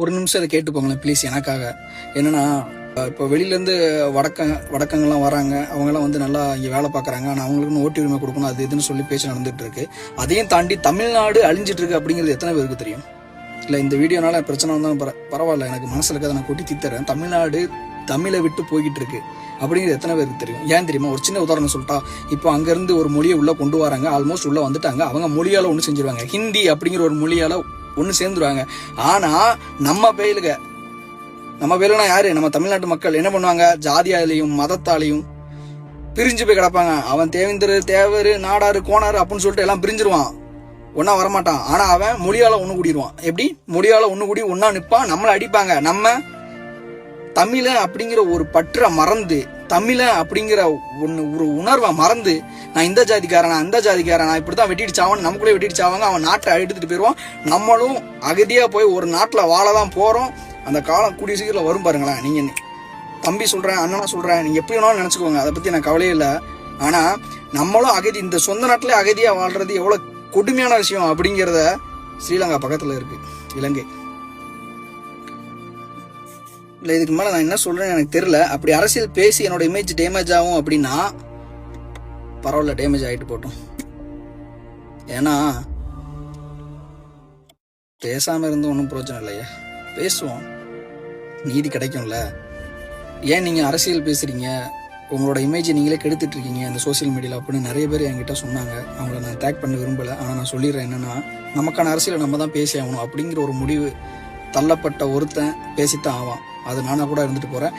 ஒரு நிமிஷம் இதை கேட்டு போங்களேன் ப்ளீஸ் எனக்காக. என்னன்னா இப்போ வெளியிலேருந்து வடக்கங்கள்லாம் வராங்க, அவங்கெல்லாம் வந்து நல்லா இங்கே வேலை பார்க்குறாங்க. ஆனால் அவங்களுக்குன்னு ஓட்டி உரிமை கொடுக்கணும் அது இதுன்னு சொல்லி பேச்சு நடந்துட்டு இருக்கு. அதையும் தாண்டி தமிழ்நாடு அழிஞ்சிட்டு இருக்கு அப்படிங்கிறது எத்தனை பேருக்கு தெரியும்? இல்லை இந்த வீடியோனால பிரச்சனை வந்தாலும் பரவாயில்ல, எனக்கு மனசில் இருக்கிறத நான் கொட்டி தீத்துறேன். தமிழ்நாடு தமிழை விட்டு போய்கிட்டு இருக்கு அப்படிங்கிறது எத்தனை பேருக்கு தெரியும்? ஏன் தெரியுமா? ஒரு சின்ன உதாரணம் சொல்லிட்டா, இப்போ அங்கேருந்து ஒரு மொழியை உள்ளே கொண்டு வராங்க, ஆல்மோஸ்ட் உள்ளே வந்துட்டாங்க. அவங்க மொழியால் ஒன்று செஞ்சிருவாங்க, ஹிந்தி அப்படிங்கிற ஒரு மொழியால் ஒன்று சேர்ந்துருவாங்க. ஆனால் நம்ம பேருனா யாரு? நம்ம தமிழ்நாட்டு மக்கள் என்ன பண்ணுவாங்க? ஜாதியாலையும் மதத்தாலையும் பிரிஞ்சு போய் கிடப்பாங்க. அவன் தேவரு நாடாரு கோணாரு அப்படின்னு சொல்லிட்டு எல்லாம் பிரிஞ்சிருவான், ஒன்னா வரமாட்டான். ஆனா அவன் மொழியால ஒண்ணு கூடிடுவான். எப்படி? மொழியால ஒண்ணு கூடி ஒன்னா நிற்பான், நம்மளை அடிப்பாங்க. நம்ம தமிழ அப்படிங்கிற ஒரு பற்ற மறந்து, தமிழ அப்படிங்கிற ஒரு உணர்வை மறந்து, நான் இந்த ஜாதிக்காரன் நான் அந்த ஜாதிக்காரன் நான் இப்படிதான் வெட்டிட்டு சாவான், நமக்குள்ளே வெட்டிட்டு சாவாங்க. அவன் நாட்டை எடுத்துட்டு போயிடுவான். நம்மளும் அகதியா போய் ஒரு நாட்டில் வாழதான் போறோம். அந்த காலம் கூடிய சீக்கிரம் வரும் பாருங்களேன். நீங்க தம்பி சொல்றேன், அண்ணனா சொல்றேன், நீங்க எப்படி வேணாலும் நினைச்சுக்கோங்க, அதை பத்தி நான் கவலையே இல்லை. ஆனா நம்மளும் அகதி, இந்த சொந்த நாட்டிலே அகதியா வாழ்றது எவ்வளவு கொடுமையான விஷயம் அப்படிங்கிறத ஸ்ரீலங்கா பக்கத்துல இருக்கு, இலங்கை. இல்லை, இதுக்கு மேலே நான் என்ன சொல்கிறேன்னு எனக்கு தெரியல. அப்படி அரசியல் பேசி என்னோட இமேஜ் டேமேஜ் ஆகும் அப்படின்னா பரவாயில்ல, டேமேஜ் ஆகிட்டு போட்டோம். ஏன்னா பேசாமல் இருந்து ஒன்றும் பிரயோஜனம் இல்லையா? பேசுவோம், நீதி கிடைக்கும்ல. ஏன் நீங்கள் அரசியல் பேசுகிறீங்க, உங்களோட இமேஜை நீங்களே கெடுத்துட்டு இருக்கீங்க இந்த சோசியல் மீடியாவில் அப்படின்னு நிறைய பேர் என்கிட்ட சொன்னாங்க. அவங்கள நான் டேக் பண்ண விரும்பலை. ஆனால் நான் சொல்லிடுறேன், என்னென்னா நமக்கான அரசியலை நம்ம தான் பேசி ஆகணும் அப்படிங்கிற ஒரு முடிவு தள்ளப்பட்ட ஒருத்தன் பேசித்தான் ஆவான். அது நானாக கூட இருந்துட்டு போகிறேன்.